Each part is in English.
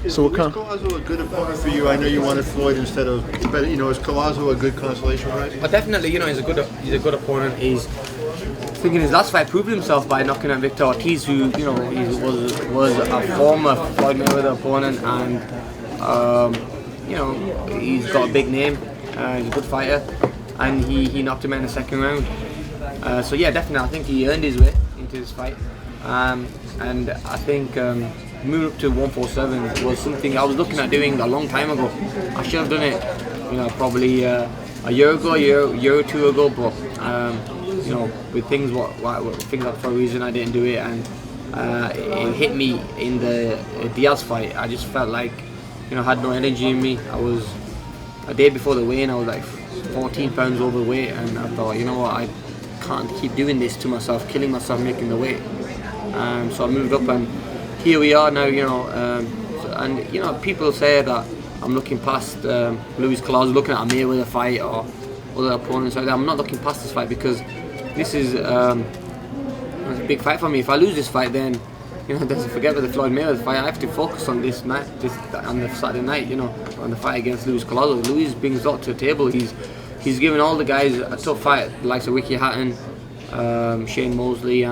So what kind? Collazo a good opponent for you? I know you wanted Floyd instead of, but is Collazo a good consolation prize? But definitely, he's a good opponent. He's thinking his last fight proved himself by knocking out Victor Ortiz, who he was a former Floyd Mayweather opponent, and he's got a big name. He's a good fighter, and he knocked him out in the second round. So yeah, definitely, I think he earned his way into this fight, and I think moving up to 147 was something I was looking at doing a long time ago. I should have done it, probably a year ago, year or two ago, but with things things up for a reason, I didn't do it, and it hit me in the Diaz fight. I just felt like I had no energy in me. I was a day before the weigh-in, I was like 14 pounds overweight, and I thought, I can't keep doing this to myself, killing myself making the weight. So I moved up, and here we are now. And people say that I'm looking past Luis Collazo, looking at a Mayweather fight or other opponents like that. I'm not looking past this fight because this is a big fight for me. If I lose this fight, then don't forget about the Floyd Mayweather fight. I have to focus on this night, on the Saturday night. On the fight against Luis Collazo. Luis brings a lot to the table. He's given all the guys a tough fight, the likes of Ricky Hatton, Shane Mosley,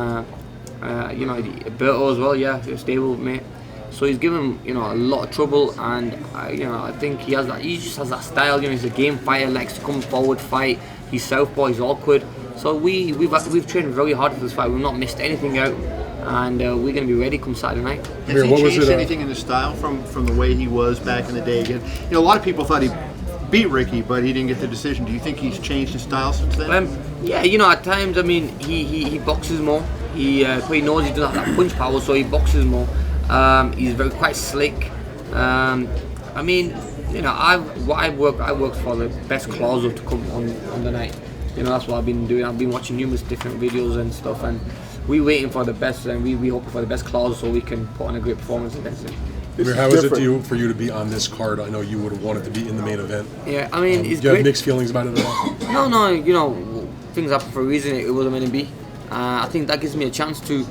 Berto as well. Yeah, stable mate. So he's given a lot of trouble, and I think he just has that style. He's a game fighter, likes to come forward, fight. He's southpaw, he's awkward. So we've trained very hard for this fight. We've not missed anything out, and we're going to be ready come Saturday night. Has he changed anything in the style from the way he was back in the day? Again, a lot of people thought he beat Ricky, but he didn't get the decision. Do you think he's changed his style since then? Yeah, at times, he boxes more. He knows he doesn't have that punch power, so he boxes more. He's quite slick. I worked for the best Collazo to come on the night. That's what I've been doing. I've been watching numerous different videos and stuff, and we're waiting for the best, and we hoping for the best Collazo so we can put on a great performance against him. How is it for you to be on this card? I know you would have wanted to be in the main event. Yeah, it's do you have mixed feelings about it at all? No, things happen for a reason. It wasn't meant to be. I think that gives me a chance to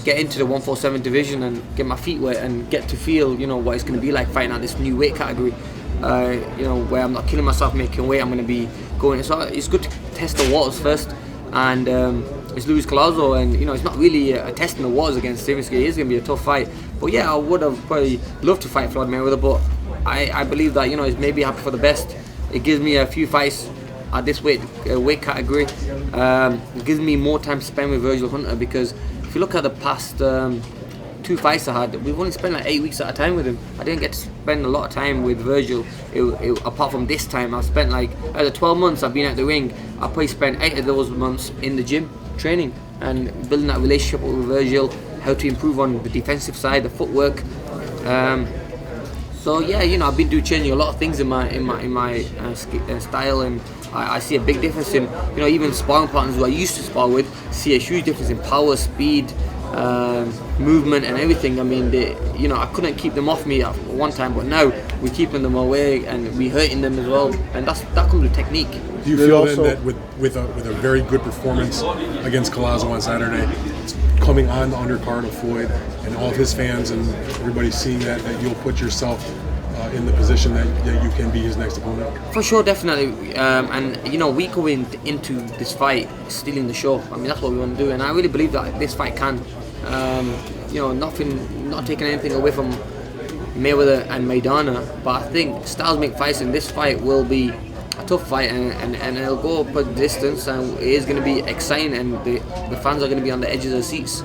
get into the 147 division and get my feet wet and get to feel, what it's going to be like fighting at this new weight category. Where I'm not killing myself making weight. I'm going to be going. So it's good to test the waters first, and it's Luis Collazo, and it's not really a test in the waters against him. It is going to be a tough fight. But yeah, I would have probably loved to fight Floyd Mayweather, but I believe that it's maybe happy for the best. It gives me a few fights at this weight category. It gives me more time to spend with Virgil Hunter, because if you look at the past 2 fights I had, we've only spent like 8 weeks at a time with him. I didn't get to spend a lot of time with Virgil. Apart from this time, I've spent out of 12 months I've been at the ring, I probably spent 8 of those months in the gym training and building that relationship with Virgil, how to improve on the defensive side, the footwork. So yeah, I've been changing a lot of things in my style, and I see a big difference in even sparring partners who I used to spar with. See a huge difference in power, speed, movement, and everything. I couldn't keep them off me at one time, but now we're keeping them away and we're hurting them as well, and that comes with technique. Do you feel then that with a very good performance against Collazo on Saturday, coming on the undercard of Floyd and all of his fans and everybody seeing that you'll put yourself in the position that you can be his next opponent? For sure, definitely. We go into this fight stealing the show. That's what we want to do, and I really believe that this fight can. Not taking anything away from Mayweather and Maidana, but I think styles make fights, and this fight will be a tough fight, and it'll go up a distance, and it is going to be exciting, and the fans are going to be on the edge of their seats.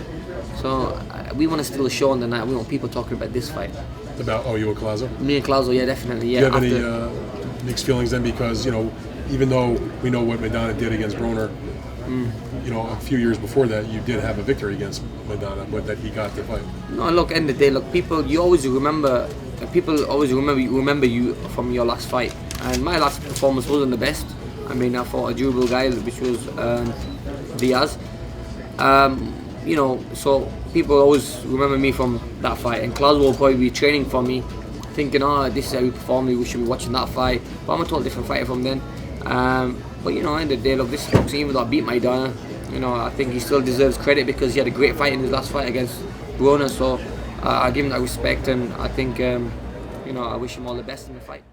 So we want to steal the show on the night. We want people talking about this fight. About you and Collazo? Me and Collazo, yeah, definitely. Yeah. Do you have any mixed feelings then? Because even though we know what Maidana did against Broner, a few years before that, you did have a victory against Maidana, but that he got the fight. No, look, end of the day, people always remember you from your last fight, and my last performance wasn't the best. I fought a durable guy, which was Diaz. So people always remember me from that fight, and Collazo will probably be training for me, thinking, this is how we perform, we should be watching that fight. But I'm a totally different fighter from then. But end of the day, look, this boxing, even though I beat Maidana, I think he still deserves credit because he had a great fight in his last fight against Broner. So I give him that respect, and I think I wish him all the best in the fight.